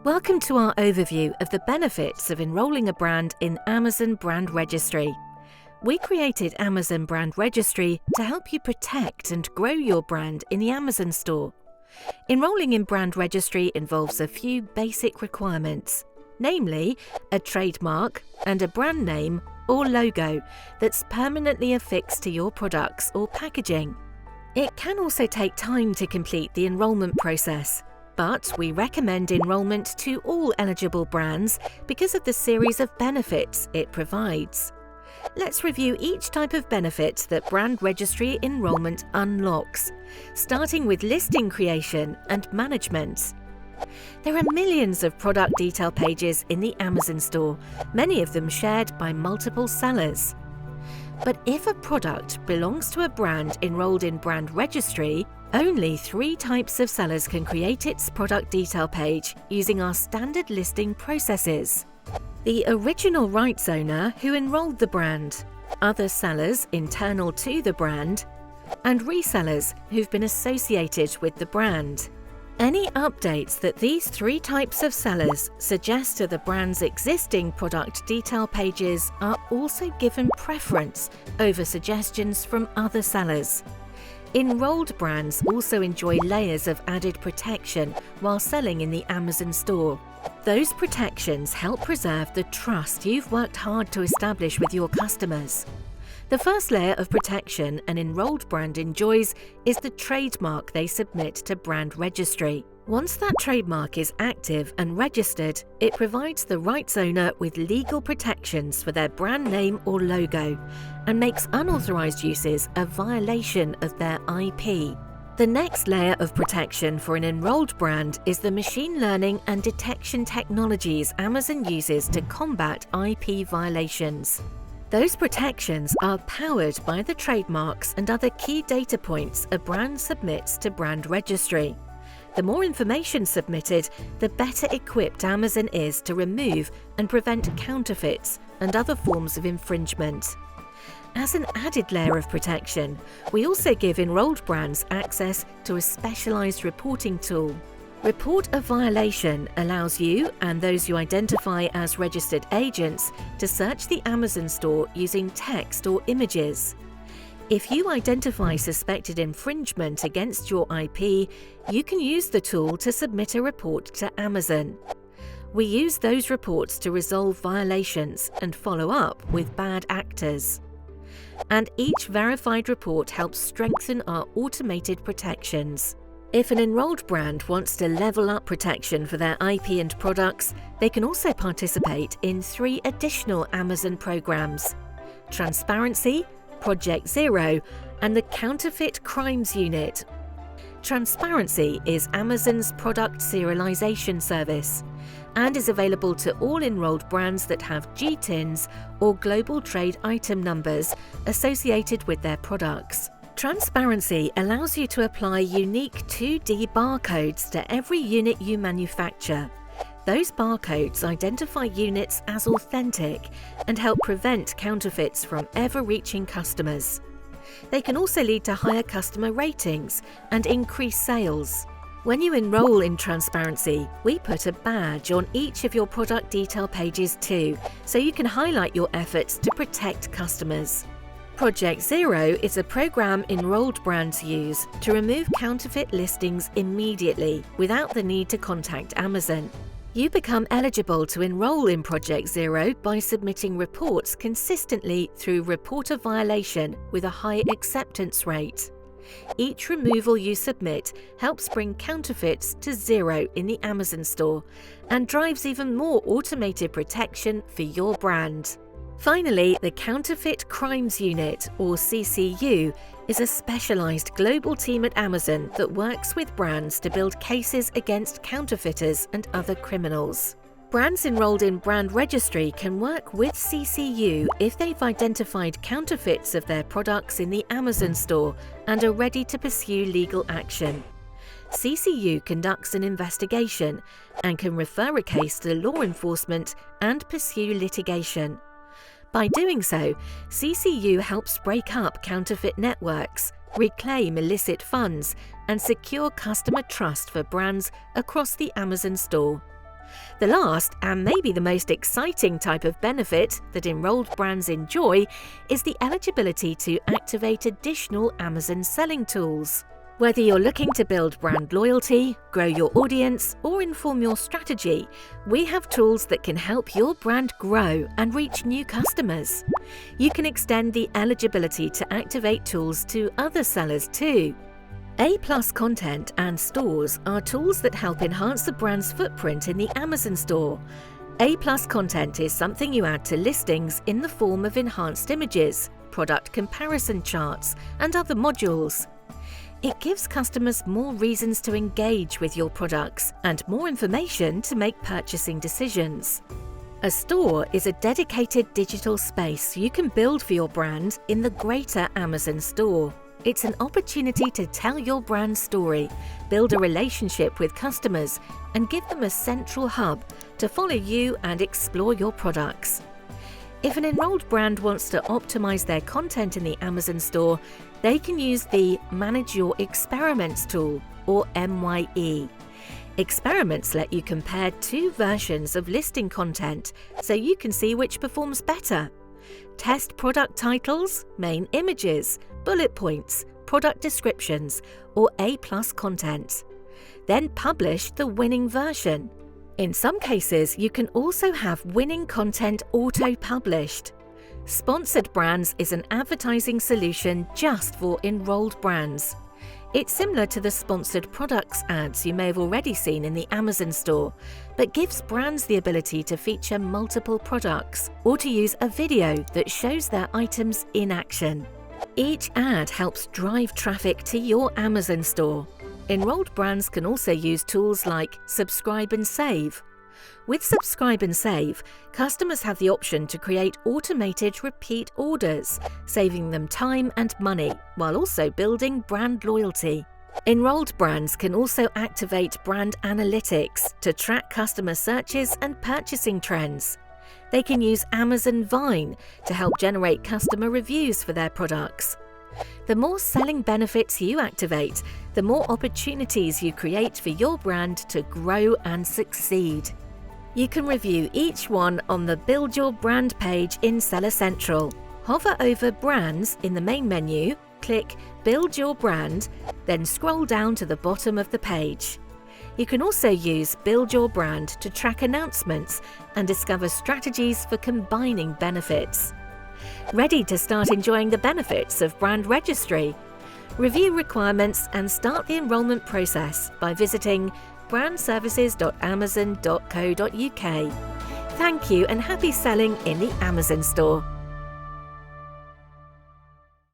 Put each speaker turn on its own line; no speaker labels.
Welcome to our overview of the benefits of enrolling a brand in Amazon Brand Registry. We created Amazon Brand Registry to help you protect and grow your brand in the Amazon store. Enrolling in Brand Registry involves a few basic requirements, namely a trademark and a brand name or logo that's permanently affixed to your products or packaging. It can also take time to complete the enrolment process, but we recommend enrolment to all eligible brands because of the series of benefits it provides. Let's review each type of benefit that Brand Registry enrolment unlocks, starting with listing creation and management. There are millions of product detail pages in the Amazon store, many of them shared by multiple sellers. But if a product belongs to a brand enrolled in Brand Registry, only 3 types of sellers can create its product detail page using our standard listing processes. The original rights owner who enrolled the brand, other sellers internal to the brand, and resellers who've been associated with the brand. Any updates that these 3 types of sellers suggest to the brand's existing product detail pages are also given preference over suggestions from other sellers. Enrolled brands also enjoy layers of added protection while selling in the Amazon store. Those protections help preserve the trust you've worked hard to establish with your customers. The first layer of protection an enrolled brand enjoys is the trademark they submit to Brand Registry. Once that trademark is active and registered, it provides the rights owner with legal protections for their brand name or logo and makes unauthorized uses a violation of their IP. The next layer of protection for an enrolled brand is the machine learning and detection technologies Amazon uses to combat IP violations. Those protections are powered by the trademarks and other key data points a brand submits to Brand Registry. The more information submitted, the better equipped Amazon is to remove and prevent counterfeits and other forms of infringement. As an added layer of protection, we also give enrolled brands access to a specialized reporting tool. Report a Violation allows you and those you identify as registered agents to search the Amazon store using text or images. If you identify suspected infringement against your IP, you can use the tool to submit a report to Amazon. We use those reports to resolve violations and follow up with bad actors. And each verified report helps strengthen our automated protections. If an enrolled brand wants to level up protection for their IP and products, they can also participate in 3 additional Amazon programs: Transparency, Project Zero, and the Counterfeit Crimes Unit. Transparency is Amazon's product serialization service and is available to all enrolled brands that have GTINs or global trade item numbers associated with their products. Transparency allows you to apply unique 2D barcodes to every unit you manufacture. Those barcodes identify units as authentic and help prevent counterfeits from ever reaching customers. They can also lead to higher customer ratings and increase sales. When you enroll in Transparency, we put a badge on each of your product detail pages too, so you can highlight your efforts to protect customers. Project Zero is a program enrolled brands use to remove counterfeit listings immediately without the need to contact Amazon. You become eligible to enroll in Project Zero by submitting reports consistently through Report a Violation with a high acceptance rate. Each removal you submit helps bring counterfeits to 0 in the Amazon store and drives even more automated protection for your brand. Finally, the Counterfeit Crimes Unit, or CCU, is a specialized global team at Amazon that works with brands to build cases against counterfeiters and other criminals. Brands enrolled in Brand Registry can work with CCU if they've identified counterfeits of their products in the Amazon store and are ready to pursue legal action. CCU conducts an investigation and can refer a case to law enforcement and pursue litigation. By doing so, CCU helps break up counterfeit networks, reclaim illicit funds, and secure customer trust for brands across the Amazon store. The last, and maybe the most exciting type of benefit that enrolled brands enjoy, is the eligibility to activate additional Amazon selling tools. Whether you're looking to build brand loyalty, grow your audience, or inform your strategy, we have tools that can help your brand grow and reach new customers. You can extend the eligibility to activate tools to other sellers too. A+ content and stores are tools that help enhance the brand's footprint in the Amazon store. A+ content is something you add to listings in the form of enhanced images, product comparison charts, and other modules. It gives customers more reasons to engage with your products and more information to make purchasing decisions. A store is a dedicated digital space you can build for your brand in the greater Amazon store. It's an opportunity to tell your brand story, build a relationship with customers, and give them a central hub to follow you and explore your products. If an enrolled brand wants to optimize their content in the Amazon store, they can use the Manage Your Experiments tool, or MYE. Experiments let you compare two versions of listing content so you can see which performs better. Test product titles, main images, bullet points, product descriptions, or A+ content. Then publish the winning version. In some cases, you can also have winning content auto-published. Sponsored Brands is an advertising solution just for enrolled brands. It's similar to the sponsored products ads you may have already seen in the Amazon store, but gives brands the ability to feature multiple products or to use a video that shows their items in action. Each ad helps drive traffic to your Amazon store. Enrolled brands can also use tools like Subscribe and Save. With Subscribe and Save, customers have the option to create automated repeat orders, saving them time and money, while also building brand loyalty. Enrolled brands can also activate brand analytics to track customer searches and purchasing trends. They can use Amazon Vine to help generate customer reviews for their products. The more selling benefits you activate, the more opportunities you create for your brand to grow and succeed. You can review each one on the Build Your Brand page in Seller Central. Hover over Brands in the main menu, click Build Your Brand, then scroll down to the bottom of the page. You can also use Build Your Brand to track announcements and discover strategies for combining benefits. Ready to start enjoying the benefits of Brand Registry? Review requirements and start the enrollment process by visiting brandservices.amazon.co.uk. Thank you and happy selling in the Amazon store.